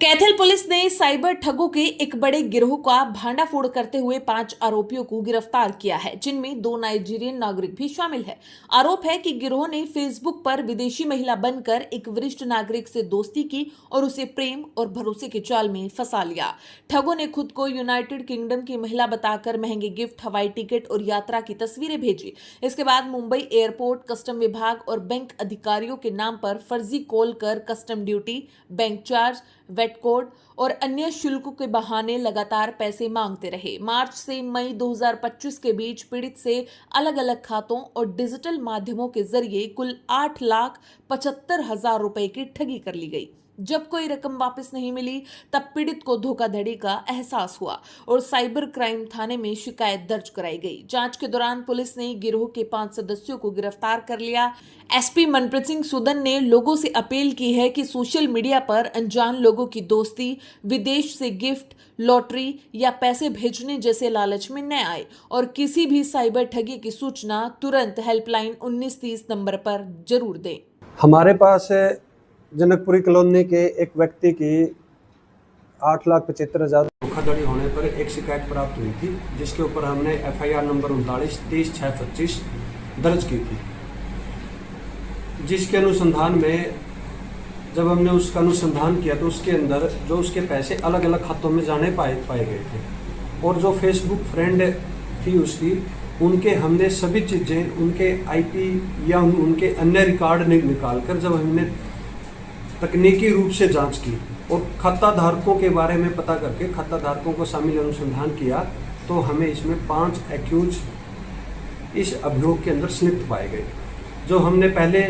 Kaithal police ने cyber ठगों के एक बड़े गिरोह का भांडाफोड़ करते हुए 5 आरोपियों को गिरफ्तार किया है, जिनमें 2 नाइजीरियन नागरिक भी शामिल है। आरोप है कि गिरोह ने फेसबुक पर विदेशी महिला बनकर एक वरिष्ठ नागरिक से दोस्ती की और उसे प्रेम और भरोसे के जाल में फंसा लिया। ठगों ने खुद को यूनाइटेड किंगडम की महिला बताकर महंगे गिफ्ट, हवाई टिकट और यात्रा की तस्वीरें भेजी। इसके बाद मुंबई एयरपोर्ट, कस्टम विभाग और बैंक अधिकारियों के नाम पर फर्जी कॉल कर custom duty, bank charge, VAT code और अन्य शुल्क के बहाने लगातार पैसे मांगते रहे। मार्च से मई 2025 के बीच पीड़ित से अलग अलग खातों और डिजिटल माध्यमों के जरिए कुल 8,75,000 रुपए की ठगी कर ली गई। जब कोई रकम वापस नहीं मिली, तब पीड़ित को धोखाधड़ी का एहसास हुआ और साइबर क्राइम थाने में शिकायत दर्ज कराई गई। जांच के दौरान पुलिस ने गिरोह के 5 सदस्यों को गिरफ्तार कर लिया। एसपी मनप्रीत सिंह सुदन ने लोगों से अपील की है कि सोशल मीडिया पर अनजान लोगों की दोस्ती, विदेश से गिफ्ट, लॉटरी या पैसे भेजने जैसे लालच में न आए और किसी भी साइबर ठगी की सूचना तुरंत हेल्पलाइन 1930 नंबर पर जरूर दें। हमारे पास जनकपुरी कॉलोनी के एक व्यक्ति की 8,75,000 धोखाधड़ी होने पर एक शिकायत प्राप्त हुई थी, जिसके ऊपर हमने FIR नंबर 39-30-625 दर्ज की थी। जिसके अनुसंधान में जब हमने उसका अनुसंधान किया तो उसके अंदर जो उसके पैसे अलग अलग खातों में जाने पाए गए थे और जो फेसबुक फ्रेंड थी उसकी, उनके हमने सभी चीज़ें, उनके IP या उनके अन्य रिकॉर्ड निकाल कर जब हमने तकनीकी रूप से जांच की और खाता धारकों के बारे में पता करके खाता धारकों को शामिल अनुसंधान किया, तो हमें इसमें 5 एक्यूज इस अभियोग के अंदर संलिप्त पाए गए। जो हमने पहले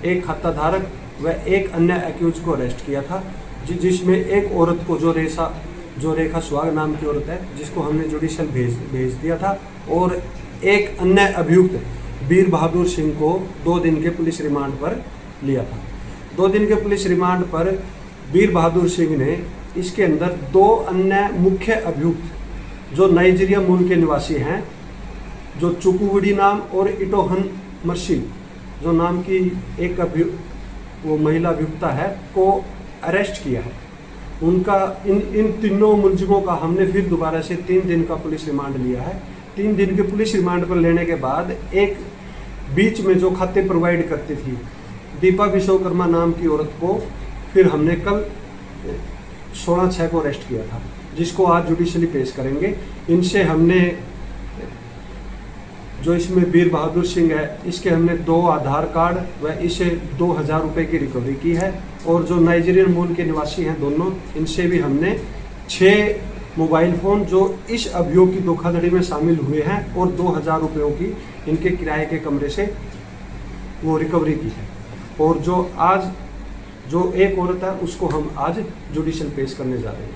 एक खाता धारक व एक अन्य एक्यूज को अरेस्ट किया था, जिसमें एक औरत को जो रेखा सुहाग नाम की औरत है, जिसको हमने जुडिशियल भेज दिया था, और एक अन्य अभियुक्त वीर बहादुर सिंह को 2 दिन के पुलिस रिमांड पर लिया था। 2 दिन के पुलिस रिमांड पर वीर बहादुर सिंह ने इसके अंदर 2 अन्य मुख्य अभियुक्त जो नाइजीरिया मूल के निवासी हैं, जो चुकुवुडी नाम और इटोहन मर्सी जो नाम की एक वो महिला अभियुक्ता है, को अरेस्ट किया है। उनका इन तीनों मुलजिमों का हमने फिर दोबारा से 3 दिन का पुलिस रिमांड लिया है। 3 दिन के पुलिस रिमांड पर लेने के बाद एक बीच में जो खाते प्रोवाइड करती थी दीपा विश्वकर्मा नाम की औरत को फिर हमने कल 16/6 को अरेस्ट किया था, जिसको आज जुडिशली पेश करेंगे। इनसे हमने, जो इसमें वीर बहादुर सिंह है, इसके हमने 2 आधार कार्ड व इसे 2,000 रुपये की रिकवरी की है, और जो नाइजीरियन मूल के निवासी हैं दोनों, इनसे भी हमने 6 मोबाइल फ़ोन जो इस अभियोग की धोखाधड़ी में शामिल हुए हैं और 2,000 रुपयों की इनके किराए के कमरे से वो रिकवरी की है। और जो एक औरत है उसको हम आज जुडिशियल पेश करने जा रहे हैं।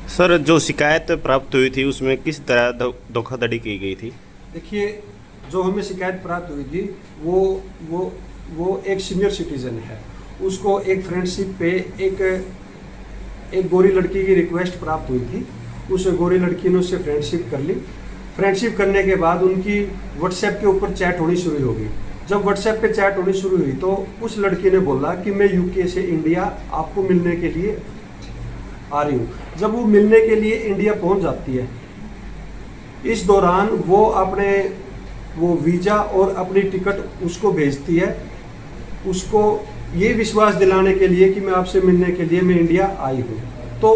सर, जो शिकायत प्राप्त हुई थी उसमें किस तरह धोखाधड़ी की गई थी? देखिए, जो हमें शिकायत प्राप्त हुई थी वो एक सीनियर सिटीजन है। उसको एक फ्रेंडशिप पे एक गोरी लड़की की रिक्वेस्ट प्राप्त हुई थी। उस गोरी लड़की ने उससे फ्रेंडशिप कर ली। फ्रेंडशिप करने के बाद उनकी व्हाट्सएप के ऊपर चैट होनी शुरू हो गई। जब व्हाट्सएप पे चैट होनी शुरू हुई तो उस लड़की ने बोला कि मैं UK से इंडिया आपको मिलने के लिए आ रही हूँ। जब वो मिलने के लिए इंडिया पहुँच जाती है, इस दौरान वो वीज़ा और अपनी टिकट उसको भेजती है, उसको ये विश्वास दिलाने के लिए कि मैं आपसे मिलने के लिए मैं इंडिया आई हूँ। तो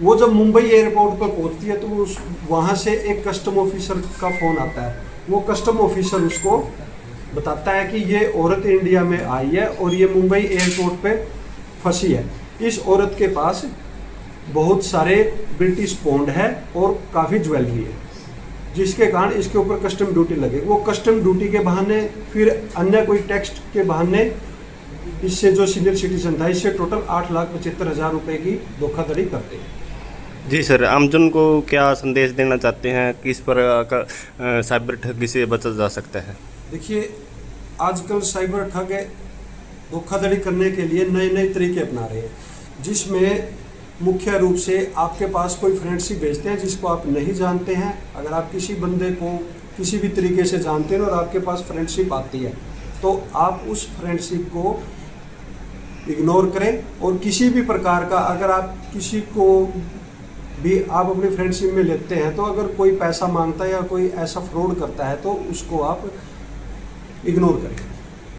वो जब मुंबई एयरपोर्ट पर पहुँचती है तो वहाँ से एक कस्टम ऑफिसर का फ़ोन आता है। वो कस्टम ऑफिसर उसको बताता है कि ये औरत इंडिया में आई है और ये मुंबई एयरपोर्ट पे फंसी है। इस औरत के पास बहुत सारे ब्रिटिश पाउंड है और काफ़ी ज्वेलरी है, जिसके कारण इसके ऊपर कस्टम ड्यूटी लगे। वो कस्टम ड्यूटी के बहाने, फिर अन्य कोई टैक्स के बहाने, इससे जो सीनियर सिटीजन था, इससे टोटल 8,75,000 रुपये की धोखाधड़ी करते हैं। जी सर, आमजन को क्या संदेश देना चाहते हैं, किस पर साइबर ठगी से बचा जा सकता है? देखिए, आजकल साइबर ठग धोखाधड़ी करने के लिए नए नए तरीके अपना रहे हैं, जिसमें मुख्य रूप से आपके पास कोई फ्रेंडशिप भेजते हैं जिसको आप नहीं जानते हैं। अगर आप किसी बंदे को किसी भी तरीके से जानते हैं और आपके पास फ्रेंडशिप आती है, तो आप उस फ्रेंडशिप को इग्नोर करें। और किसी भी प्रकार का अगर आप किसी को भी आप अपनी फ्रेंडशिप में लेते हैं तो अगर कोई पैसा मांगता है या कोई ऐसा फ्रॉड करता है तो उसको आप इग्नोर करें।